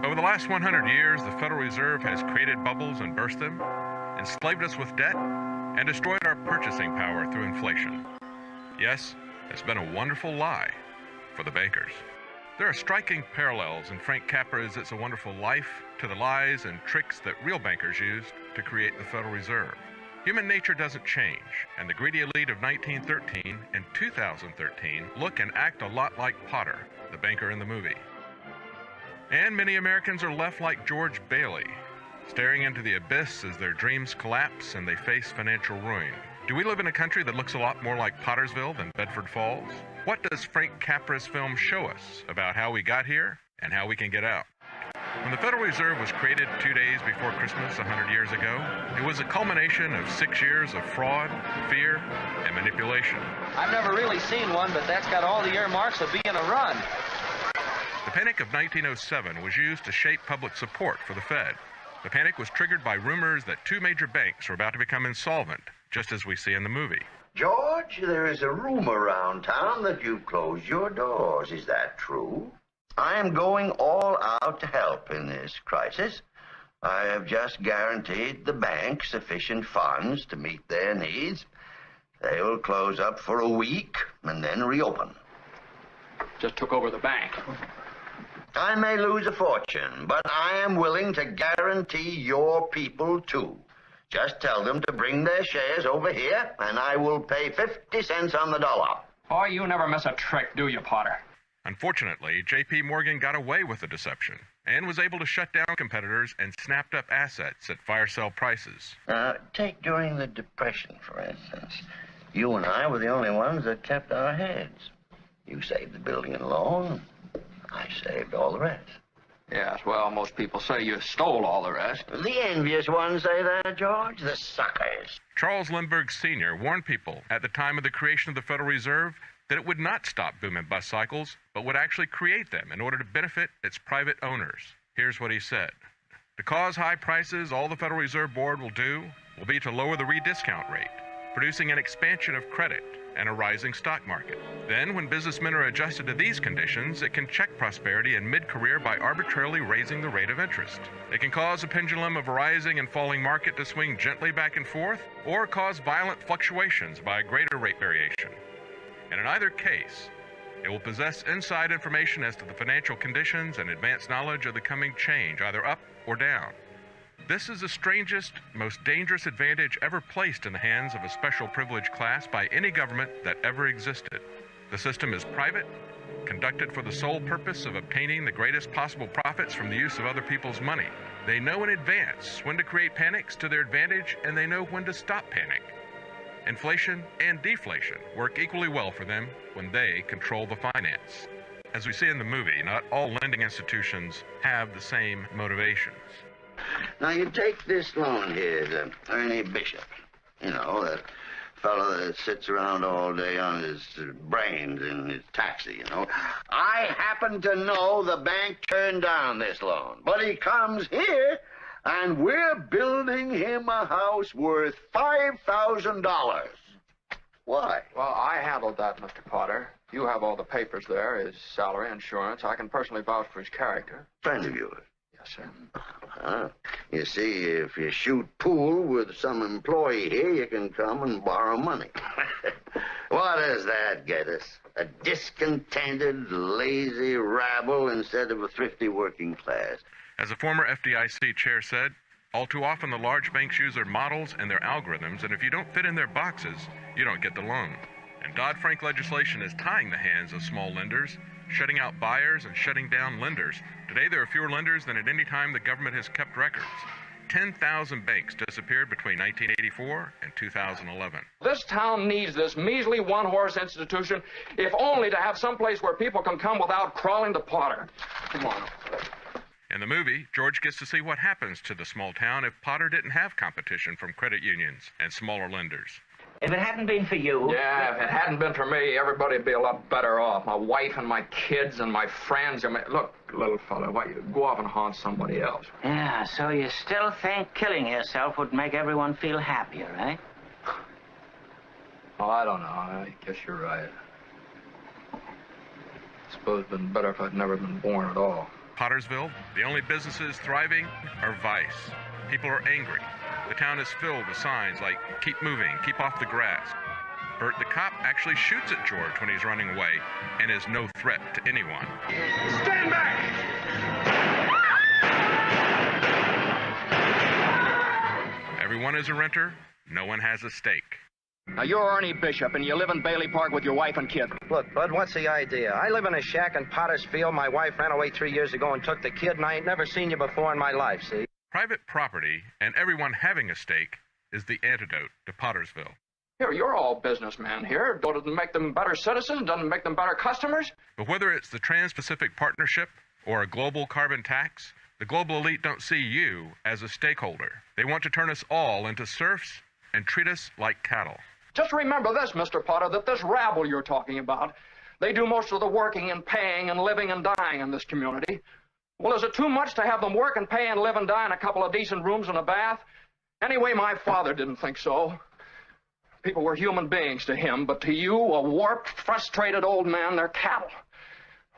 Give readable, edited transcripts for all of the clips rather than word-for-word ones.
Over the last 100 years, the Federal Reserve has created bubbles and burst them, enslaved us with debt, and destroyed our purchasing power through inflation. Yes, it's been a wonderful lie for the bankers. There are striking parallels in Frank Capra's It's a Wonderful Life to the lies and tricks that real bankers used to create the Federal Reserve. Human nature doesn't change, and the greedy elite of 1913 and 2013 look and act a lot like Potter, the banker in the movie. And many Americans are left like George Bailey, staring into the abyss as their dreams collapse and they face financial ruin. Do we live in a country that looks a lot more like Pottersville than Bedford Falls? What does Frank Capra's film show us about how we got here and how we can get out? When the Federal Reserve was created 2 days before Christmas 100 years ago, it was a culmination of 6 years of fraud, fear, and manipulation. I've never really seen one, but that's got all the earmarks of being a run. The Panic of 1907 was used to shape public support for the Fed. The panic was triggered by rumors that 2 major banks were about to become insolvent, just as we see in the movie. George, there is a rumor around town that you've closed your doors. Is that true? I am going all out to help in this crisis. I have just guaranteed the bank sufficient funds to meet their needs. They will close up for a week and then reopen. Just took over the bank. I may lose a fortune, but I am willing to guarantee your people, too. Just tell them to bring their shares over here, and I will pay 50 cents on the dollar. Oh, you never miss a trick, do you, Potter? Unfortunately, J.P. Morgan got away with the deception and was able to shut down competitors and snapped up assets at fire sale prices. Take during the Depression, for instance. You and I were the only ones that kept our heads. You saved the building and loan. I saved all the rest. Yes, well, most people say you stole all the rest. The envious ones say that, George. The suckers. Charles Lindbergh Sr. warned people at the time of the creation of the Federal Reserve that it would not stop boom and bust cycles, but would actually create them in order to benefit its private owners. Here's what he said. To cause high prices, all the Federal Reserve Board will do will be to lower the rediscount rate, producing an expansion of credit and a rising stock market. Then, when businessmen are adjusted to these conditions, it can check prosperity in mid-career by arbitrarily raising the rate of interest. It can cause a pendulum of a rising and falling market to swing gently back and forth, or cause violent fluctuations by a greater rate variation. And in either case, it will possess inside information as to the financial conditions and advanced knowledge of the coming change, either up or down. This is the strangest, most dangerous advantage ever placed in the hands of a special privileged class by any government that ever existed. The system is private, conducted for the sole purpose of obtaining the greatest possible profits from the use of other people's money. They know in advance when to create panics to their advantage, and they know when to stop panic. Inflation and deflation work equally well for them when they control the finance. As we see in the movie, not all lending institutions have the same motivations. Now, you take this loan here to Ernie Bishop. You know, that fellow that sits around all day on his brains in his taxi, you know. I happen to know the bank turned down this loan, but he comes here, and we're building him a house worth $5,000. Why? Well, I handled that, Mr. Potter. You have all the papers there, his salary, insurance. I can personally vouch for his character. Friend of yours? Yes, sir. You see, if you shoot pool with some employee here, you can come and borrow money. What does that get us? A discontented, lazy rabble instead of a thrifty working class. As a former FDIC chair said, all too often the large banks use their models and their algorithms, and if you don't fit in their boxes, you don't get the loan. And Dodd-Frank legislation is tying the hands of small lenders, shutting out buyers and shutting down lenders. Today, there are fewer lenders than at any time the government has kept records. 10,000 banks disappeared between 1984 and 2011. This town needs this measly one-horse institution, if only to have some place where people can come without crawling to Potter. Come on. In the movie, George gets to see what happens to the small town if Potter didn't have competition from credit unions and smaller lenders. If it hadn't been for you... Yeah, if it hadn't been for me, everybody'd be a lot better off. My wife and my kids and my friends. Look, little fella, why you go off and haunt somebody else? Yeah, so you still think killing yourself would make everyone feel happier, eh? Well, I don't know. I guess you're right. I suppose it'd been better if I'd never been born at all. Pottersville, the only businesses thriving are vice. People are angry. The town is filled with signs like, keep moving, keep off the grass. Bert the cop actually shoots at George when he's running away and is no threat to anyone. Stand back! Everyone is a renter. No one has a stake. Now, you're Ernie Bishop, and you live in Bailey Park with your wife and kid. Look, Bud, what's the idea? I live in a shack in Pottersfield. My wife ran away 3 years ago and took the kid, and I ain't never seen you before in my life, see? Private property and everyone having a stake is the antidote to Pottersville. Here, you're all businessmen here. Doesn't it make them better citizens? Doesn't it make them better customers? But whether it's the Trans-Pacific Partnership or a global carbon tax, the global elite don't see you as a stakeholder. They want to turn us all into serfs and treat us like cattle. Just remember this, Mr. Potter, that this rabble you're talking about, they do most of the working and paying and living and dying in this community. Well, is it too much to have them work and pay and live and die in a couple of decent rooms and a bath? Anyway, my father didn't think so. People were human beings to him, but to you, a warped, frustrated old man, they're cattle.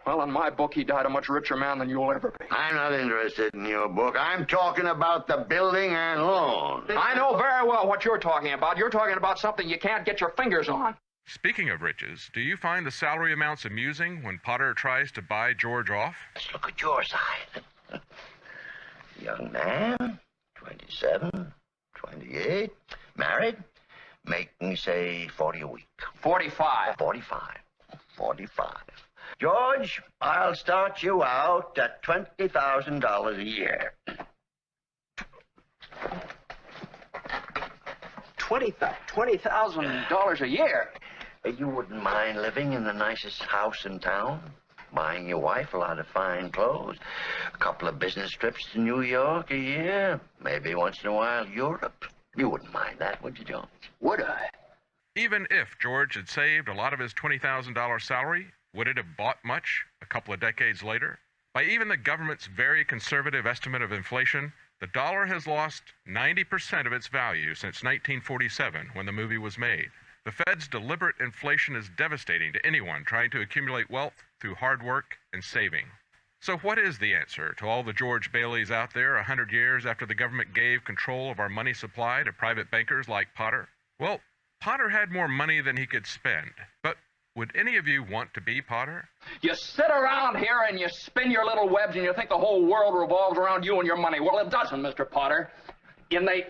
Well, in my book, he died a much richer man than you'll ever be. I'm not interested in your book. I'm talking about the building and loan. I know very well what you're talking about. You're talking about something you can't get your fingers on. Speaking of riches, do you find the salary amounts amusing when Potter tries to buy George off? Let's look at your side. Young man, 27, 28, married, making, say, 40 a week. 45. 45. 45. George, I'll start you out at $20,000 a year. $20,000 a year? You wouldn't mind living in the nicest house in town? Buying your wife a lot of fine clothes, a couple of business trips to New York a year, maybe once in a while Europe. You wouldn't mind that, would you, George? Would I? Even if George had saved a lot of his $20,000 salary, would it have bought much a couple of decades later? By even the government's very conservative estimate of inflation, the dollar has lost 90% of its value since 1947, when the movie was made. The Fed's deliberate inflation is devastating to anyone trying to accumulate wealth through hard work and saving. So what is the answer to all the George Baileys out there 100 years after the government gave control of our money supply to private bankers like Potter? Well, Potter had more money than he could spend, but would any of you want to be Potter? You sit around here and you spin your little webs and you think the whole world revolves around you and your money. Well, it doesn't, Mr. Potter. In the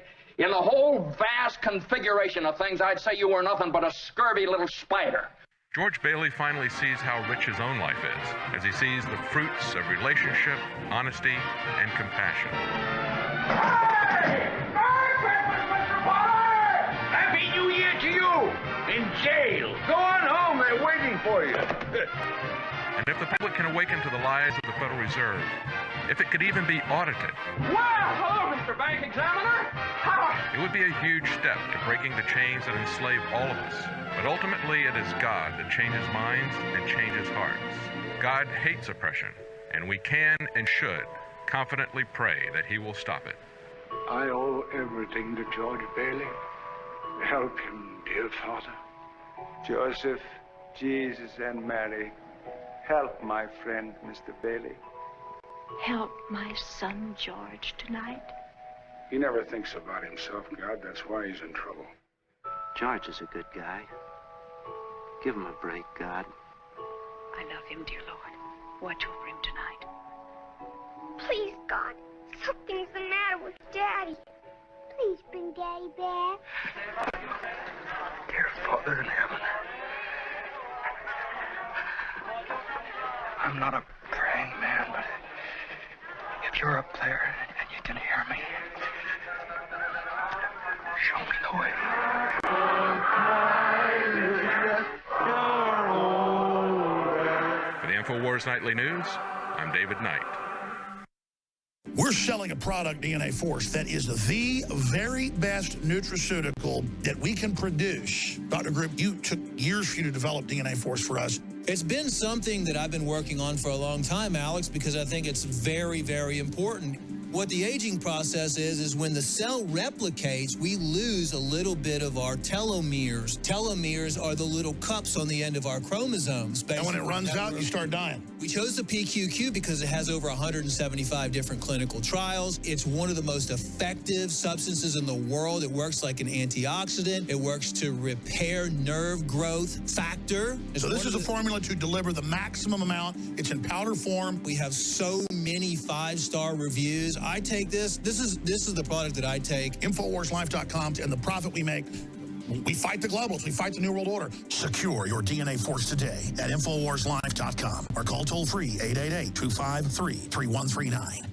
whole vast configuration of things, I'd say you were nothing but a scurvy little spider. George Bailey finally sees how rich his own life is, as he sees the fruits of relationship, honesty, and compassion. Hey! Merry Christmas, Mr. Potter! Happy New Year to you! In jail. Go on home, they're waiting for you. And if the public can awaken to the lies of the Federal Reserve, if it could even be audited, Well, hello, Mr. Bank Examiner. it would be a huge step to breaking the chains that enslave all of us. But ultimately, it is God that changes minds and changes hearts. God hates oppression, and we can and should confidently pray that he will stop it. I owe everything to George Bailey. Help him, dear Father. Joseph, Jesus, and Mary, help my friend, Mr. Bailey. Help my son George tonight. He never thinks about himself, God. That's why he's in trouble. George is a good guy. Give him a break, God. I love him, dear Lord. Watch over him tonight. Please, God, something's the matter with Daddy. Please bring Daddy back. Dear Father in heaven, I'm not a praying man, but if you're up there and you can hear me, show me the way. For the InfoWars Nightly News, I'm David Knight. We're selling a product, DNA Force, that is the very best nutraceutical that we can produce. Dr. Group, you took years for you to develop DNA Force for us. It's been something that I've been working on for a long time, Alex, because I think it's very, very important. What the aging process is when the cell replicates, we lose a little bit of our telomeres. Telomeres are the little cups on the end of our chromosomes. And when it runs out, you start dying. We chose the PQQ because it has over 175 different clinical trials. It's one of the most effective substances in the world. It works like an antioxidant. It works to repair nerve growth factor. So this is a formula to deliver the maximum amount. It's in powder form. We have so many 5-star reviews. I take this. This is the product that I take. InfoWarsLife.com, and the profit we make. We fight the globals. We fight the New World Order. Secure your DNA force today at InfoWarsLife.com or call toll-free 888-253-3139.